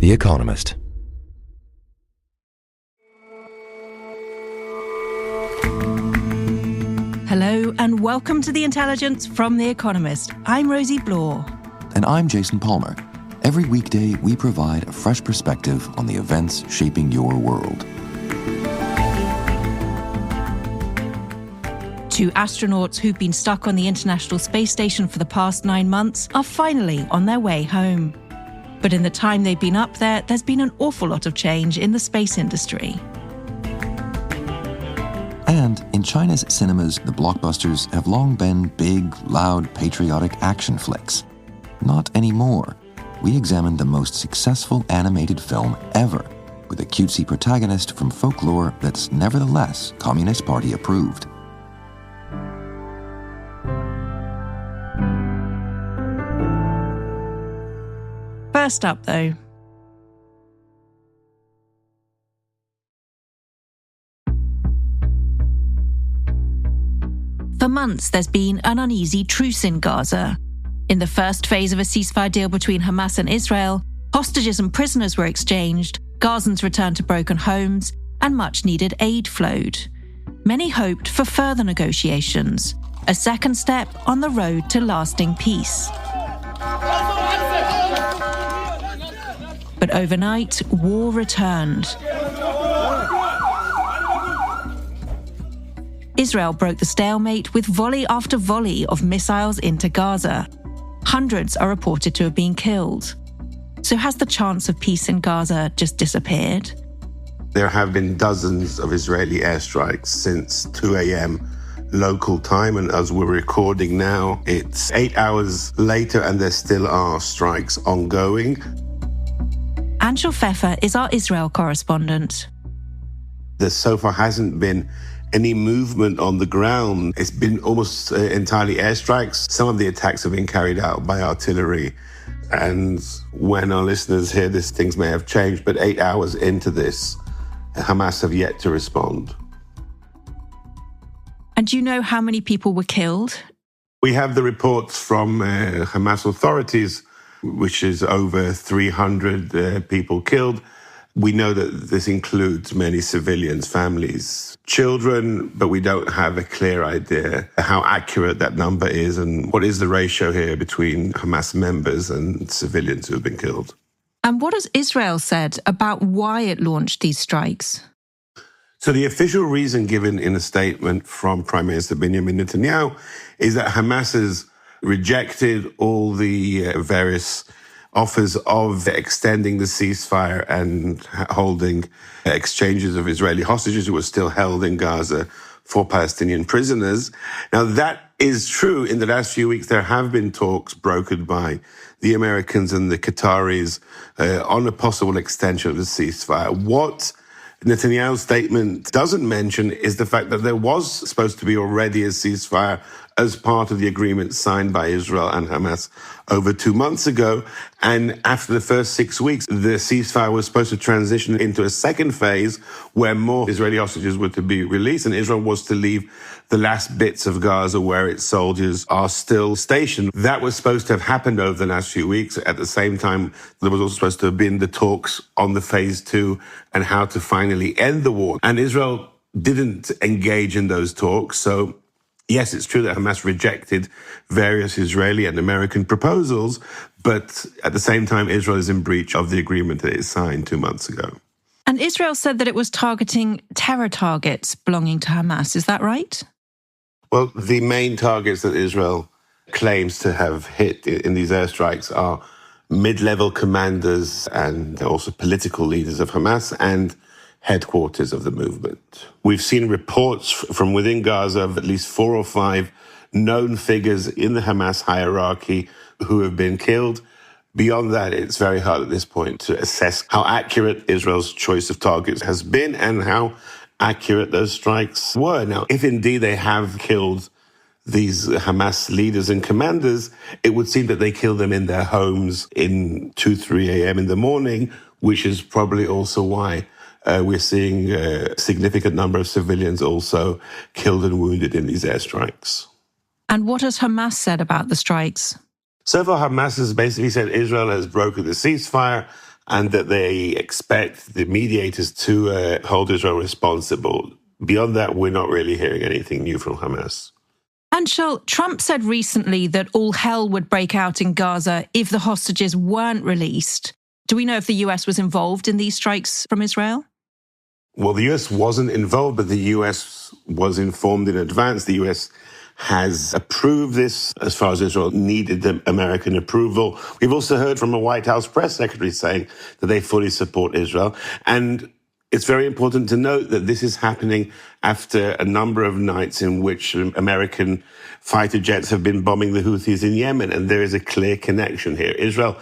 The Economist. Hello and welcome to The Intelligence from The Economist. I'm Rosie Blore. And I'm Jason Palmer. Every weekday, we provide a fresh perspective on the events shaping your world. Two astronauts who've been stuck on the International Space Station for the past 9 months are finally on their way home. But in the time they've been up there, there's been an awful lot of change in the space industry. And in China's cinemas, the blockbusters have long been big, loud, patriotic action flicks. Not anymore. We examined the most successful animated film ever, with a cutesy protagonist from folklore that's nevertheless Communist Party approved. First up, though. For months, there's been an uneasy truce in Gaza. In the first phase of a ceasefire deal between Hamas and Israel, hostages and prisoners were exchanged, Gazans returned to broken homes, and much-needed aid flowed. Many hoped for further negotiations, a second step on the road to lasting peace. But overnight, war returned. Israel broke the stalemate with volley after volley of missiles into Gaza. Hundreds are reported to have been killed. So has the chance of peace in Gaza just disappeared? There have been dozens of Israeli airstrikes since 2 a.m. local time, and as we're recording now, it's 8 hours later and there still are strikes ongoing. Anshel Pfeffer is our Israel correspondent. There so far hasn't been any movement on the ground. It's been almost entirely airstrikes. Some of the attacks have been carried out by artillery. And when our listeners hear this, things may have changed. But 8 hours into this, Hamas have yet to respond. And do you know how many people were killed? We have the reports from Hamas authorities, which is over 300 people killed. We know that this includes many civilians, families, children, but we don't have a clear idea how accurate that number is and what is the ratio here between Hamas members and civilians who have been killed. And what has Israel said about why it launched these strikes? So the official reason given in a statement from Prime Minister Benjamin Netanyahu is that Hamas has rejected all the various offers of extending the ceasefire and holding exchanges of Israeli hostages who were still held in Gaza for Palestinian prisoners. Now, that is true. In the last few weeks, there have been talks brokered by the Americans and the Qataris on a possible extension of the ceasefire. What Netanyahu's statement doesn't mention is the fact that there was supposed to be already a ceasefire as part of the agreement signed by Israel and Hamas over 2 months ago. And after the first 6 weeks, the ceasefire was supposed to transition into a second phase where more Israeli hostages were to be released, and Israel was to leave the last bits of Gaza where its soldiers are still stationed. That was supposed to have happened over the last few weeks. At the same time, there was also supposed to have been the talks on the phase 2 and how to finally end the war. And Israel didn't engage in those talks. So yes, it's true that Hamas rejected various Israeli and American proposals, but at the same time, Israel is in breach of the agreement that it signed 2 months ago. And Israel said that it was targeting terror targets belonging to Hamas. Is that right? Well, the main targets that Israel claims to have hit in these airstrikes are mid-level commanders and also political leaders of Hamas and headquarters of the movement. We've seen reports from within Gaza of at least 4 or 5 known figures in the Hamas hierarchy who have been killed. Beyond that, it's very hard at this point to assess how accurate Israel's choice of targets has been and how accurate those strikes were. Now, if indeed they have killed these Hamas leaders and commanders, it would seem that they killed them in their homes in 2, 3 a.m. in the morning, which is probably also why we're seeing a significant number of civilians also killed and wounded in these airstrikes. And what has Hamas said about the strikes? So far, Hamas has basically said Israel has broken the ceasefire. and that they expect the mediators to hold Israel responsible. Beyond that, we're not really hearing anything new from Hamas. Anshul, Trump said recently that all hell would break out in Gaza if the hostages weren't released. Do we know if the US was involved in these strikes from Israel? Well, the US wasn't involved, but the US was informed in advance. The US has approved this as far as Israel needed the American approval. We've also heard from a White House press secretary saying that they fully support Israel. And it's very important to note that this is happening after a number of nights in which American fighter jets have been bombing the Houthis in Yemen. And there is a clear connection here. Israel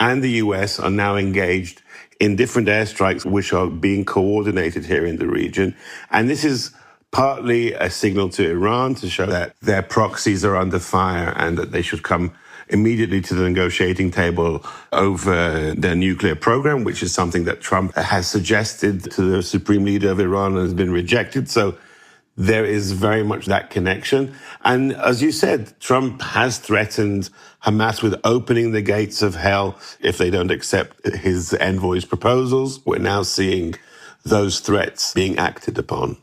and the US are now engaged in different airstrikes which are being coordinated here in the region. And this is partly a signal to Iran to show that their proxies are under fire and that they should come immediately to the negotiating table over their nuclear program, which is something that Trump has suggested to the supreme leader of Iran and has been rejected. So there is very much that connection. And as you said, Trump has threatened Hamas with opening the gates of hell if they don't accept his envoy's proposals. We're now seeing those threats being acted upon.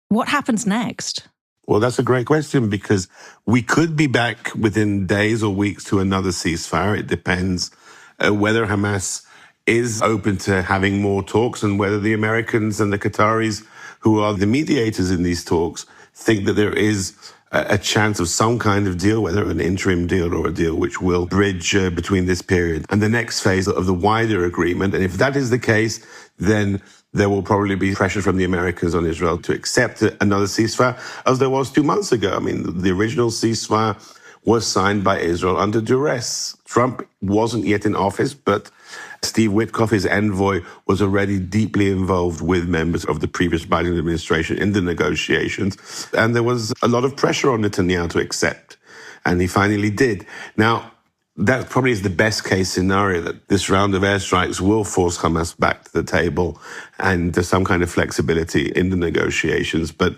What happens next? Well, that's a great question, because we could be back within days or weeks to another ceasefire. It depends whether Hamas is open to having more talks and whether the Americans and the Qataris, who are the mediators in these talks, think that there is a chance of some kind of deal, whether an interim deal or a deal which will bridge between this period and the next phase of the wider agreement. And if that is the case, then there will probably be pressure from the Americans on Israel to accept another ceasefire, as there was 2 months ago. I mean, the original ceasefire was signed by Israel under duress. Trump wasn't yet in office, but Steve Witkoff, his envoy, was already deeply involved with members of the previous Biden administration in the negotiations. And there was a lot of pressure on Netanyahu to accept. And he finally did. Now, that probably is the best case scenario, that this round of airstrikes will force Hamas back to the table and there's some kind of flexibility in the negotiations. But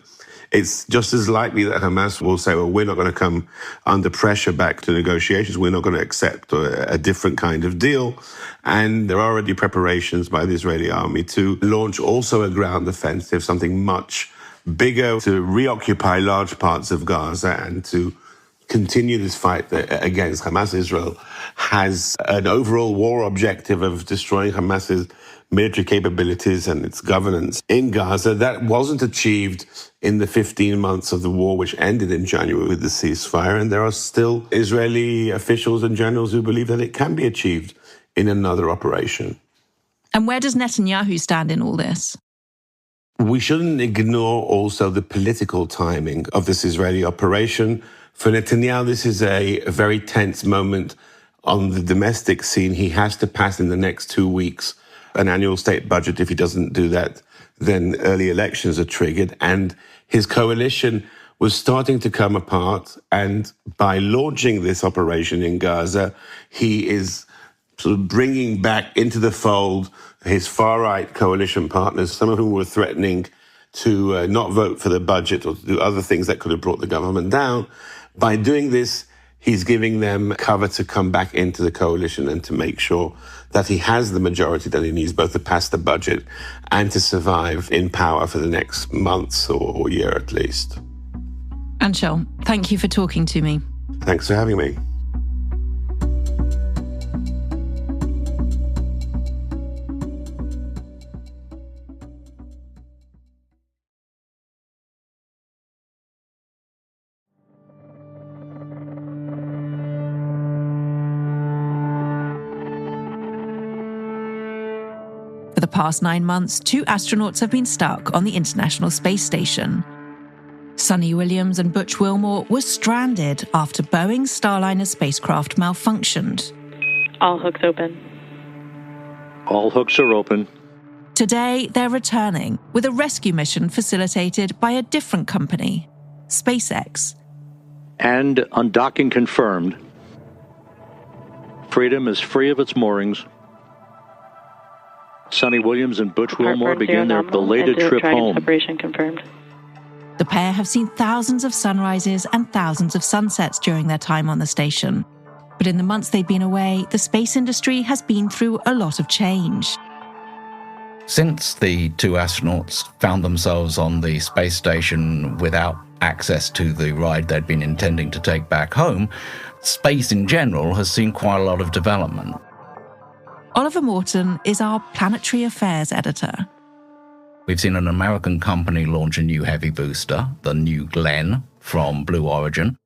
it's just as likely that Hamas will say, well, we're not going to come under pressure back to negotiations. We're not going to accept a different kind of deal. And there are already preparations by the Israeli army to launch also a ground offensive, something much bigger, to reoccupy large parts of Gaza and to continue this fight against Hamas. Israel has an overall war objective of destroying Hamas's military capabilities and its governance in Gaza. That wasn't achieved in the 15 months of the war, which ended in January with the ceasefire. And there are still Israeli officials and generals who believe that it can be achieved in another operation. And where does Netanyahu stand in all this? We shouldn't ignore also the political timing of this Israeli operation. For Netanyahu, this is a very tense moment on the domestic scene. He has to pass in the next 2 weeks an annual state budget. If he doesn't do that, then early elections are triggered. And his coalition was starting to come apart. And by launching this operation in Gaza, he is sort of bringing back into the fold his far-right coalition partners, some of whom were threatening to not vote for the budget or to do other things that could have brought the government down. By doing this, he's giving them cover to come back into the coalition and to make sure that he has the majority that he needs, both to pass the budget and to survive in power for the next months or year at least. Anshul, thank you for talking to me. Thanks for having me. For the past 9 months, 2 astronauts have been stuck on the International Space Station. Sonny Williams and Butch Wilmore were stranded after Boeing's Starliner spacecraft malfunctioned. All hooks open. All hooks are open. Today, they're returning with a rescue mission facilitated by a different company, SpaceX. And undocking confirmed. Freedom is free of its moorings. Sonny Williams and Butch Wilmore begin their belated trip home. Separation confirmed. The pair have seen thousands of sunrises and thousands of sunsets during their time on the station. But in the months they've been away, the space industry has been through a lot of change. Since the two astronauts found themselves on the space station without access to the ride they'd been intending to take back home, space in general has seen quite a lot of development. Oliver Morton is our planetary affairs editor. We've seen an American company launch a new heavy booster, the New Glenn from Blue Origin.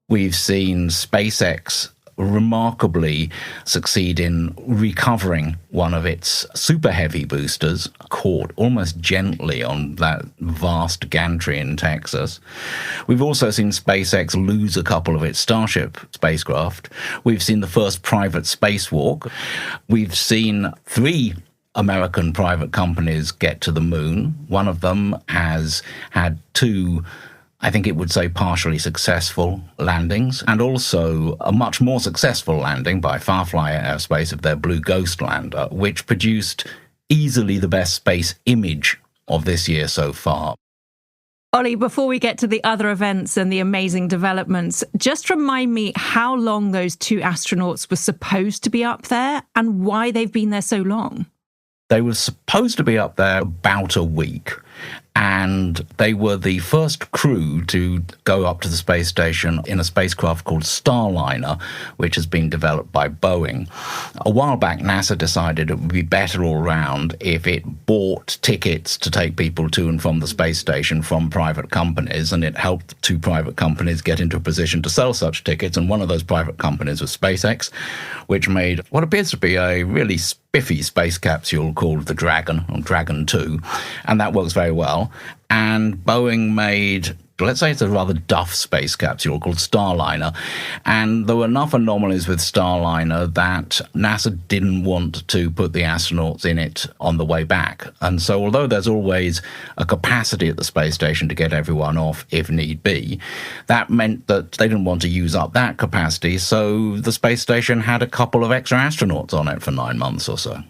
We've seen SpaceX remarkably succeed in recovering one of its super heavy boosters, caught almost gently on that vast gantry in Texas. We've also seen SpaceX lose a couple of its Starship spacecraft. We've seen the first private spacewalk. We've seen 3 American private companies get to the moon. One of them has had 2, I think it would say, partially successful landings, and also a much more successful landing by Firefly Aerospace of their Blue Ghost lander, which produced easily the best space image of this year so far. Ollie, before we get to the other events and the amazing developments, just remind me how long those 2 astronauts were supposed to be up there and why they've been there so long. They were supposed to be up there about a week, and they were the first crew to go up to the space station in a spacecraft called Starliner, which has been developed by Boeing. A while back, NASA decided it would be better all round if it bought tickets to take people to and from the space station from private companies, and it helped 2 private companies get into a position to sell such tickets, and one of those private companies was SpaceX, which made what appears to be a really spiffy space capsule called the Dragon, or Dragon 2, and that works very well. And Boeing made, let's say it's a rather duff space capsule called Starliner, and there were enough anomalies with Starliner that NASA didn't want to put the astronauts in it on the way back. And so although there's always a capacity at the space station to get everyone off if need be, that meant that they didn't want to use up that capacity, so the space station had a couple of extra astronauts on it for 9 months or so.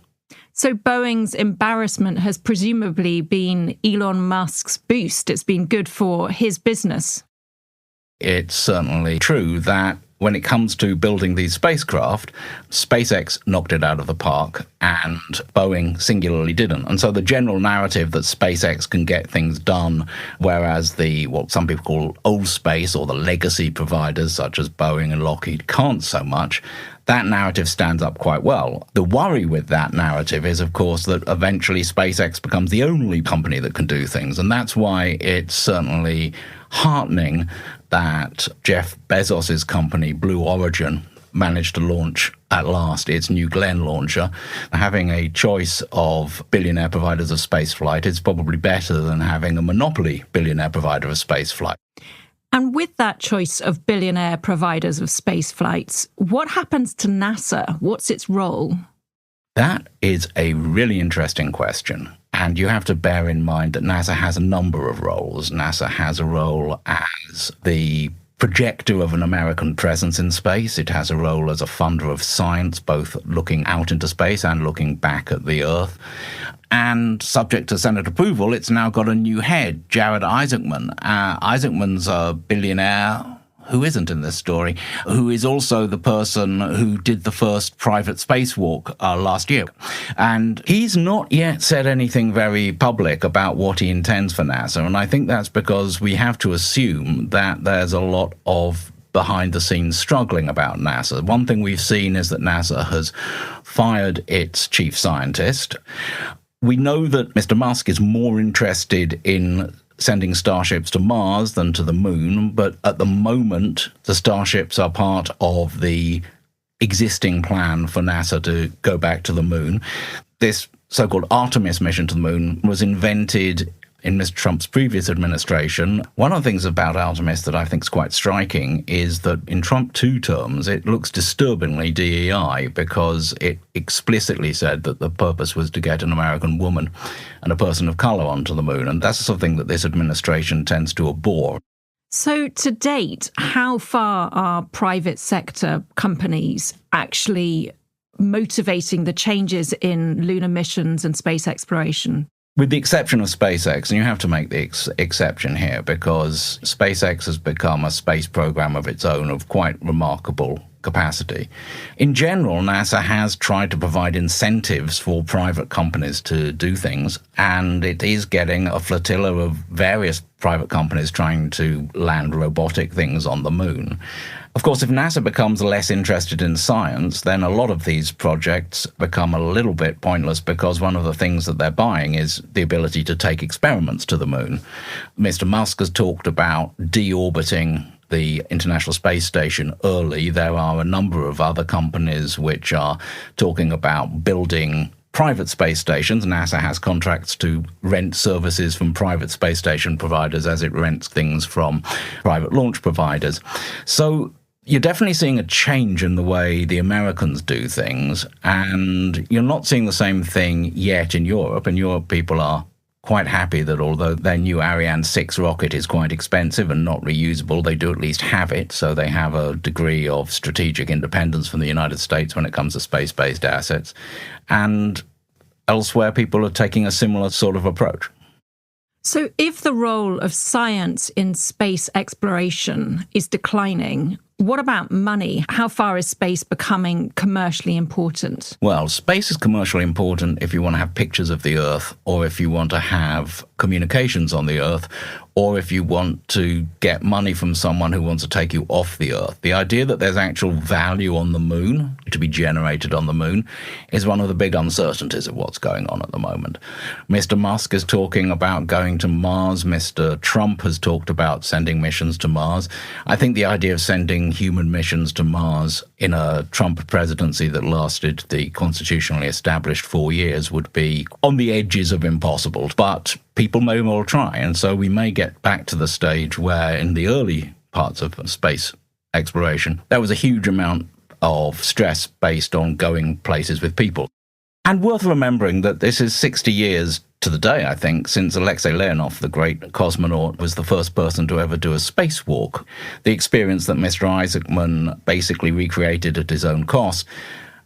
So Boeing's embarrassment has presumably been Elon Musk's boost. It's been good for his business. It's certainly true that when it comes to building these spacecraft, SpaceX knocked it out of the park and Boeing singularly didn't. And so the general narrative that SpaceX can get things done, whereas the what some people call old space or the legacy providers such as Boeing and Lockheed can't so much, that narrative stands up quite well. The worry with that narrative is, of course, that eventually SpaceX becomes the only company that can do things. And that's why it's certainly heartening that Jeff Bezos's company, Blue Origin, managed to launch at last its New Glenn launcher. Having a choice of billionaire providers of spaceflight is probably better than having a monopoly billionaire provider of spaceflight. And with that choice of billionaire providers of space flights, what happens to NASA? What's its role? That is a really interesting question. And you have to bear in mind that NASA has a number of roles. NASA has a role as the projector of an American presence in space. It has a role as a funder of science, both looking out into space and looking back at the Earth. And subject to Senate approval, it's now got a new head, Jared Isaacman. Isaacman's a billionaire who isn't in this story, who is also the person who did the first private spacewalk last year. And he's not yet said anything very public about what he intends for NASA. And I think that's because we have to assume that there's a lot of behind-the-scenes struggling about NASA. One thing we've seen is that NASA has fired its chief scientist. We know that Mr. Musk is more interested in sending starships to Mars than to the moon, but at the moment, the starships are part of the existing plan for NASA to go back to the moon. This so-called Artemis mission to the moon was invented in Mr. Trump's previous administration. One of the things about Artemis that I think is quite striking is that in Trump 2 terms, it looks disturbingly DEI because it explicitly said that the purpose was to get an American woman and a person of color onto the moon. And that's something that this administration tends to abhor. So to date, how far are private sector companies actually motivating the changes in lunar missions and space exploration? With the exception of SpaceX, and you have to make the exception here because SpaceX has become a space program of its own of quite remarkable capacity. In general, NASA has tried to provide incentives for private companies to do things, and it is getting a flotilla of various private companies trying to land robotic things on the moon. Of course, if NASA becomes less interested in science, then a lot of these projects become a little bit pointless, because one of the things that they're buying is the ability to take experiments to the moon. Mr. Musk has talked about deorbiting the International Space Station early. There are a number of other companies which are talking about building private space stations. NASA has contracts to rent services from private space station providers as it rents things from private launch providers. So you're definitely seeing a change in the way the Americans do things, and you're not seeing the same thing yet in Europe. In Europe, people are quite happy that although their new Ariane 6 rocket is quite expensive and not reusable, they do at least have it, so they have a degree of strategic independence from the United States when it comes to space-based assets. And elsewhere, people are taking a similar sort of approach. So if the role of science in space exploration is declining, what about money? How far is space becoming commercially important? Well, space is commercially important if you want to have pictures of the Earth, or if you want to have communications on the Earth, or if you want to get money from someone who wants to take you off the Earth. The idea that there's actual value on the moon, to be generated on the moon, is one of the big uncertainties of what's going on at the moment. Mr. Musk is talking about going to Mars. Mr. Trump has talked about sending missions to Mars. I think the idea of sending human missions to Mars in a Trump presidency that lasted the constitutionally established 4 years would be on the edges of impossible. But people may well try, and so we may get back to the stage where in the early parts of space exploration, there was a huge amount of stress based on going places with people. And worth remembering that this is 60 years to the day, I think, since Alexei Leonov, the great cosmonaut, was the first person to ever do a spacewalk. The experience that Mr. Isaacman basically recreated at his own cost.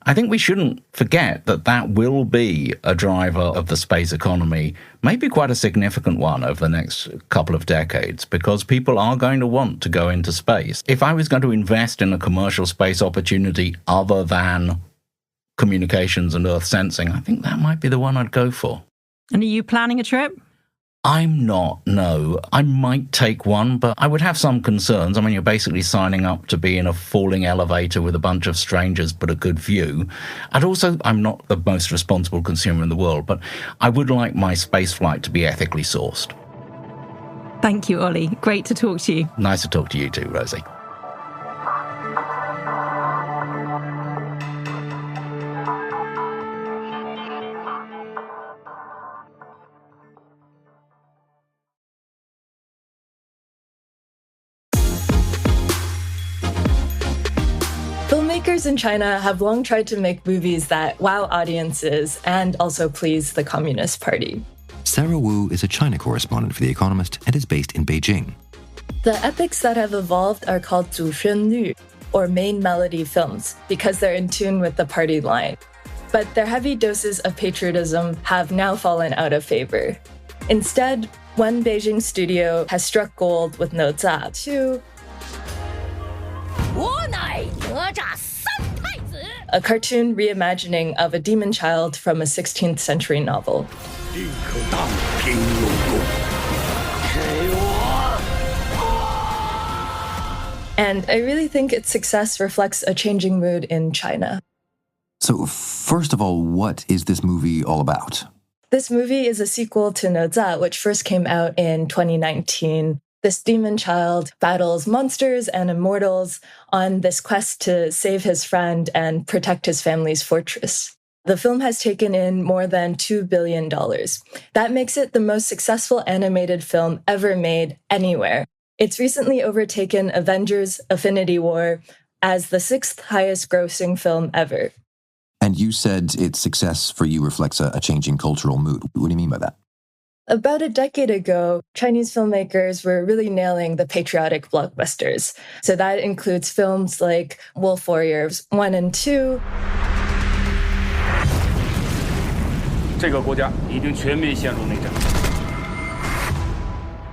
I think we shouldn't forget that that will be a driver of the space economy, maybe quite a significant one over the next couple of decades, because people are going to want to go into space. If I was going to invest in a commercial space opportunity other than communications and Earth sensing, I think that might be the one I'd go for. And are you planning a trip? I'm not, no. I might take one, but I would have some concerns. I mean, you're basically signing up to be in a falling elevator with a bunch of strangers, but a good view. And also, I'm not the most responsible consumer in the world, but I would like my space flight to be ethically sourced. Thank you, Ollie. Great to talk to you. Nice to talk to you too, Rosie. Filmmakers in China have long tried to make movies that wow audiences and also please the Communist Party. Sarah Wu is a China correspondent for The Economist and is based in Beijing. The epics that have evolved are called 主旋律, or main melody films, because they're in tune with the party line. But their heavy doses of patriotism have now fallen out of favor. Instead, one Beijing studio has struck gold with No Za 2, a cartoon reimagining of a demon child from a 16th century novel. And I really think its success reflects a changing mood in China. So, first of all, what is this movie all about? This movie is a sequel to No Za, which first came out in 2019. This demon child battles monsters and immortals on this quest to save his friend and protect his family's fortress. The film has taken in more than $2 billion. That makes it the most successful animated film ever made anywhere. It's recently overtaken Avengers: Infinity War as the 6th highest grossing film ever. And you said its success for you reflects a changing cultural mood. What do you mean by that? About a decade ago, Chinese filmmakers were really nailing the patriotic blockbusters. So that includes films like Wolf Warriors 1 and 2.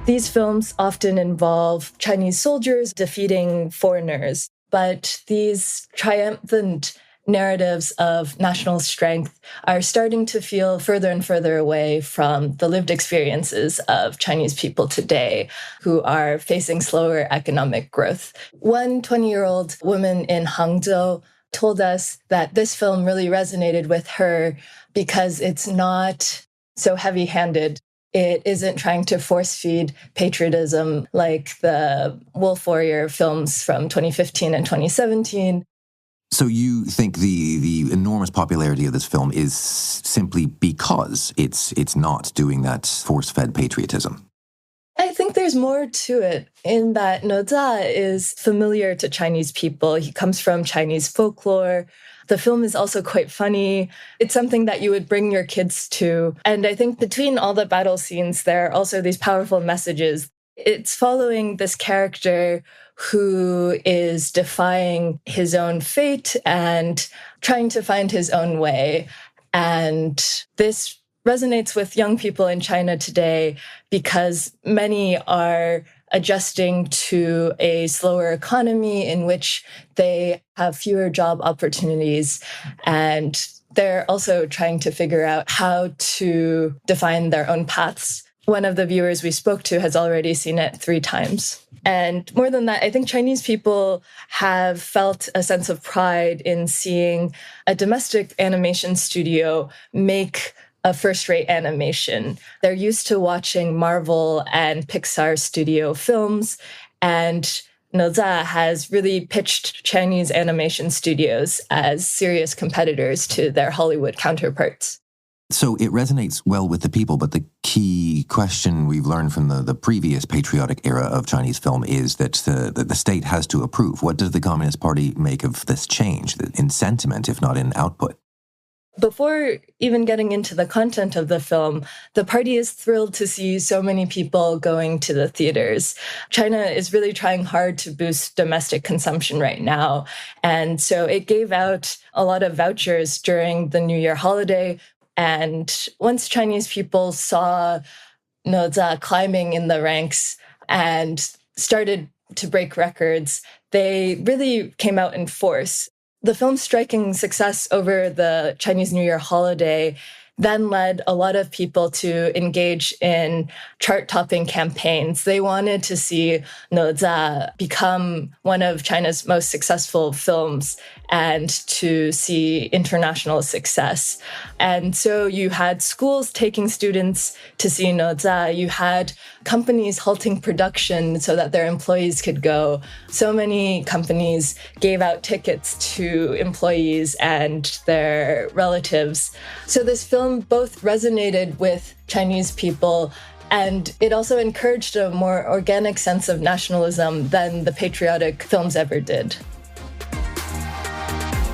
These films often involve Chinese soldiers defeating foreigners. But these triumphant narratives of national strength are starting to feel further and further away from the lived experiences of Chinese people today who are facing slower economic growth. One 20-year-old woman in Hangzhou told us that this film really resonated with her because it's not so heavy-handed. It isn't trying to force-feed patriotism like the Wolf Warrior films from 2015 and 2017. So you think the enormous popularity of this film is simply because it's not doing that force-fed patriotism? I think there's more to it in that Naza is familiar to Chinese people. He comes from Chinese folklore. The film is also quite funny. It's something that you would bring your kids to. And I think between all the battle scenes, there are also these powerful messages. It's following this character who is defying his own fate and trying to find his own way. And this resonates with young people in China today because many are adjusting to a slower economy in which they have fewer job opportunities. And they're also trying to figure out how to define their own paths. One of the viewers we spoke to has already seen it 3 times. And more than that, I think Chinese people have felt a sense of pride in seeing a domestic animation studio make a first-rate animation. They're used to watching Marvel and Pixar studio films, and Naza has really pitched Chinese animation studios as serious competitors to their Hollywood counterparts. So it resonates well with the people, but the key question we've learned from the previous patriotic era of Chinese film is that the state has to approve. What does the Communist Party make of this change in sentiment, if not in output? Before even getting into the content of the film, the party is thrilled to see so many people going to the theaters. China is really trying hard to boost domestic consumption right now. And so it gave out a lot of vouchers during the New Year holiday. And once Chinese people saw Naza climbing in the ranks and started to break records, they really came out in force. The film's striking success over the Chinese New Year holiday then led a lot of people to engage in chart-topping campaigns. They wanted to see Naza become one of China's most successful films and to see international success. And so you had schools taking students to see Naza. You had companies halting production so that their employees could go. So many companies gave out tickets to employees and their relatives. So this film both resonated with Chinese people, and it also encouraged a more organic sense of nationalism than the patriotic films ever did.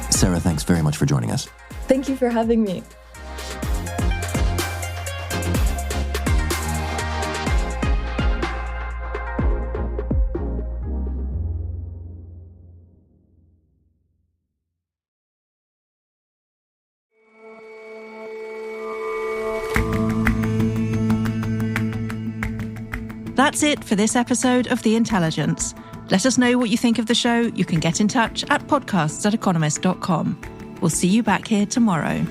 Sarah, thanks very much for joining us. Thank you for having me. That's it for this episode of The Intelligence. Let us know what you think of the show. You can get in touch at podcasts@economist.com. We'll see you back here tomorrow.